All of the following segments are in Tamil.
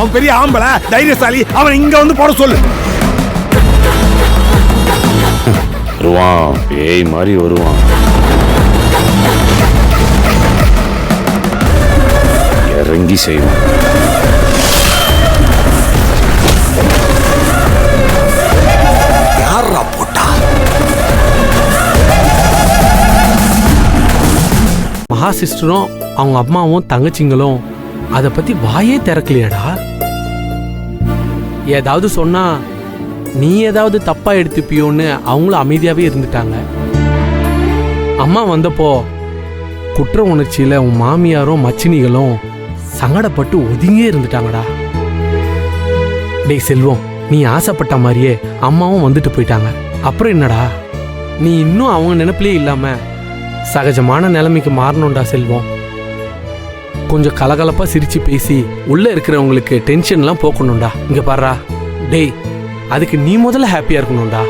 அவன் பெரிய ஆம்பளை தைரியசாலி, அவன் இங்க வந்து போட சொல்லு. வருவான், பேய் மாதிரி வருவான். இறங்கி செய்வான். யாரா போட்டா? மகா சிஸ்டரும் அவங்க அம்மாவும் தங்கச்சிங்களும் அதை பத்தி வாயே திறக்கலையடா. ஏதாவது சொன்னா நீ ஏதாவது தப்பா எடுத்துப்பியோன்னு அவங்களும் அமைதியாவே இருந்துட்டாங்க. அம்மா வந்தப்போ குற்ற உணர்ச்சியில உன் மாமியாரும் மச்சினிகளும் சங்கடப்பட்டு ஒதுங்கியே இருந்துட்டாங்கடா. டேய் செல்வம், நீ ஆசைப்பட்ட மாதிரியே அம்மாவும் வந்துட்டு போயிட்டாங்க. அப்புறம் என்னடா, நீ இன்னும் அவங்க நினைப்பிலே இல்லாம சகஜமான நிலைமைக்கு மாறணும்டா செல்வம். கொஞ்சம் கலகலப்பா சிரிச்சு பேசி உள்ள இருக்கிறவங்களுக்கு டென்ஷன்லாம் போக்கணும்டா. இங்க பாருடா, டேய் அதுக்கு நீ முதல்ல ஹாப்பியா இருக்கணும்டா.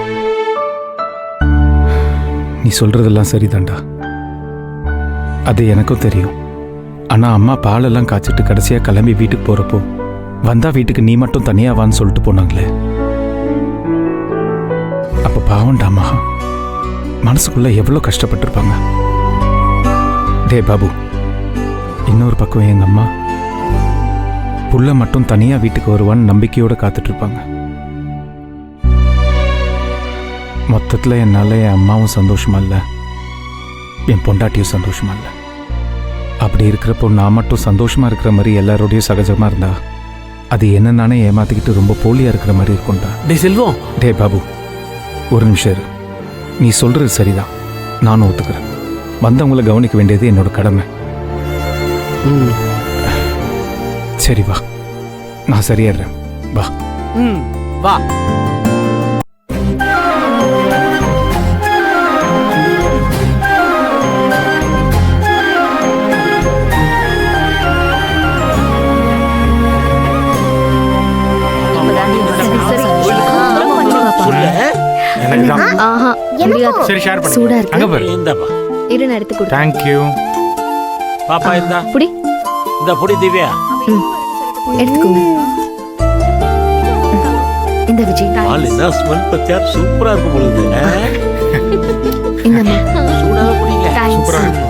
நீ சொல்றதெல்லாம் சரிதான்டா, அது எனக்கும் தெரியும். ஆனா அம்மா பாலெல்லாம் காய்ச்சிட்டு கடைசியா கிளம்பி வீட்டுக்கு போறப்போ வந்தா வீட்டுக்கு நீ மட்டும் தனியாவான்னு சொல்லிட்டு போனாங்களே, அப்ப பாவம்டா மகா, மனசுக்குள்ள எவ்வளோ கஷ்டப்பட்டிருப்பாங்க. டே பாபு, இன்னொரு பக்கம் எங்க அம்மா புள்ள மட்டும் தனியா வீட்டுக்கு வருவான்னு நம்பிக்கையோட காத்துட்டு இருப்பாங்க. மொத்தத்துல என்னால என் அம்மாவும் சந்தோஷமா இல்ல, என் பொண்டாட்டியும் சந்தோஷமா இல்ல. அப்படி இருக்கிறப்போ நான் மட்டும் சந்தோஷமா இருக்கிற மாதிரி எல்லாரோடையும் சகஜமா இருந்தா அது என்ன நானே ஏமாத்திக்கிட்டு ரொம்ப போலியா இருக்கிற மாதிரி இருக்கும்டா. டே செல்வம், டே பாபு, ஒரு நிமிஷம் இரு. நீ சொல்றது சரிதான், நானும் ஒத்துக்கிறேன். வந்தவங்களை கவனிக்க வேண்டியது என்னோட கடமை. சரி வா, நான் சரியாடுறேன். வா வா. சரி ஷேர் பண்ணு. சூடா இருக்கு. அங்க பாரு. இந்தப்பா. இரு நான் எடுத்து கொடுத்து. Thank you. பாப்பா இந்தா. புடி. இந்த புடி திவ்யா. எடுத்துக்கோங்க. இந்த விஜய். பால் என்ன ஸ்மெல் பத்தியா சூப்பரா இருக்கு பொழுது. இந்தம்மா. சூடாக குடிங்க. சூப்பரா இருக்கு.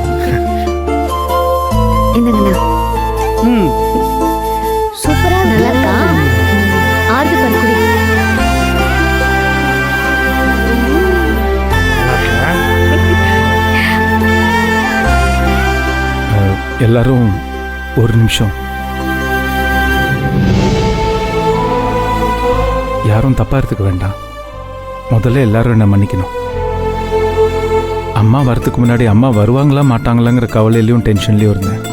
இந்தங்கண்ணா. சூப்பரா நல்லா இருக்கா? ஆர்டர் பண்ணி குடி. எல்லாரும் ஒரு நிமிஷம். யாரும் தப்பா எடுத்துக்க வேண்டாம். முதல்ல எல்லாரும் என்ன மன்னிக்கணும். அம்மா வரதுக்கு முன்னாடி அம்மா வருவாங்களா மாட்டாங்களாங்கிற கவலையிலையும் டென்ஷன்லையும் இருந்தேன்.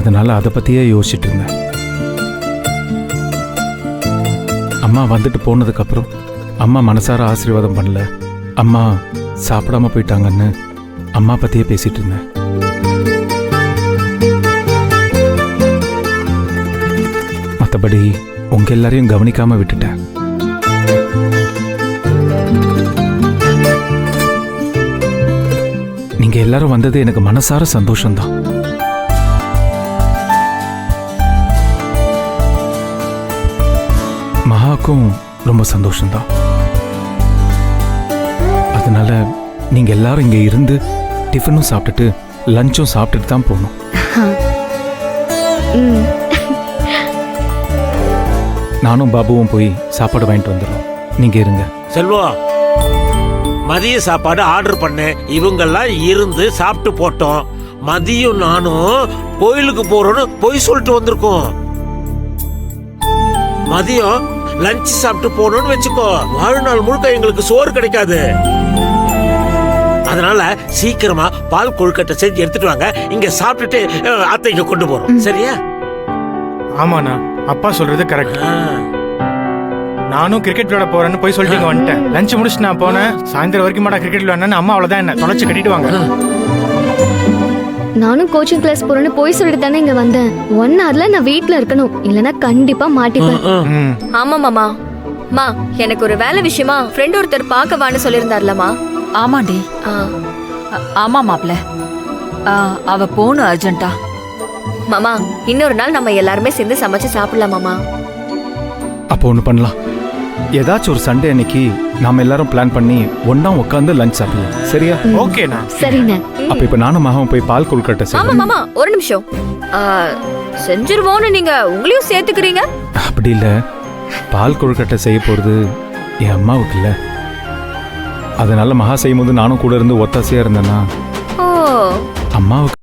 அதனால அதை பத்தியே யோசிச்சுட்டு இருந்தேன். அம்மா வந்துட்டு போனதுக்கு அப்புறம் அம்மா மனசார ஆசீர்வாதம் பண்ணல, அம்மா சாப்பிடாம போயிட்டாங்கன்னு அம்மா பத்தியே பேசிட்டு இருந்தேன். மற்றபடி உங்க எல்லாரையும் கவனிக்காம விட்டுட்டேன். நீங்க எல்லாரும் வந்தது எனக்கு மனசார சந்தோஷம்தான். மகாக்கும் ரொம்ப சந்தோஷம்தான். அதனால நீங்க எல்லாரும் இங்க இருந்து டிஃபனும் சாப்பிட்டுட்டு லஞ்சும் சாப்பிட்டுட்டு தான் போகணும். நானும் பாபுவும் போய் சாப்பாடு வாங்கிட்டு வந்துடுறோம். நீங்க இருங்க. செல்வம், மதிய சாப்பாடு ஆர்டர் பண்ணு. இவங்கெல்லாம் இருந்து சாப்பிட்டு போட்டோம். மதியம் நானும் கோயிலுக்கு போறோன்னு போய் சொல்லிட்டு வந்திருக்கோம். மதியம் லஞ்ச் சாப்பிட்டு போனோம்னு வச்சுக்கோ, வாழ்நாள் முழுக்க எங்களுக்கு சோறு கிடைக்காது. அதனால சீக்கிரமா பால் கொழுக்கட்டை செஞ்சு எடுத்துட்டு வாங்க. இங்க சாப்பிட்டுட்டு அத்தைக்கு கொண்டு போறோம். சரியா? ஆமாண்ணா, அப்பா சொல்றது கரெக்ட். நானும் கிரிக்கெட் விளையாட போறேன்னு போய் சொல்லிட்டு வந்துட்டேன். லஞ்ச் முடிச்சுட்டு நான் போனேன். சாயந்தரம் வரைக்கும் மாட்டா கிரிக்கெட் விளையாடுன்னு அம்மா அவ்வளவுதான் என்ன தொலைச்சு கட்டிட்டு வாங்க. நானும் கோச்சிங் கிளாஸ் போறேன்னு போய் சொல்லிட்டு தானே இங்க வந்தேன். 1 hourல நான் வீட்ல இருக்கணும், இல்லனா கண்டிப்பா மாட்டிப்பேன். ஆமா மாமா. மா, எனக்கு ஒரு வேலை விஷயமா ஃப்ரெண்ட் ஒருத்தர் பார்க்க வான்னு சொல்லியிருந்தார்லமா. ஆமாண்டி. ஆமா மாப்ள, அவ போணும் அர்ஜென்ட்டா. மாமா, இன்னொரு நாள் நம்ம எல்லாருமே சேர்ந்து சமைச்சு சாப்பிடலாம் மாமா. அப்போ ஒன்று பண்ணலாம். ஏதாச்சும் ஒரு சண்டே அன்னைக்கு நாம எல்லாரும் பிளான் பண்ணி ஒண்ணா உட்காந்து லஞ்ச் சாப்பிடலாம். சரியா? ஓகேண்ணா. சரிண்ணே. அப்ப இப்ப நானும் மகாவும் போய் பால் கொழுக்கட்டை ஆமா செய்யணும். மாமா ஒரு நிமிஷம். செஞ்சிருவோன்னு நீங்க உங்களையும் சேர்த்துக்கிறீங்க? அப்படி இல்ல, பால் கொழுக்கட்டை செய்ய போறது என் அம்மாவுக்கு இல்ல. அதனால மகா செய்யும் போது நானும் கூட இருந்து ஒத்தாசையா இருந்தேன்னா ஓ அம்மாவுக்கு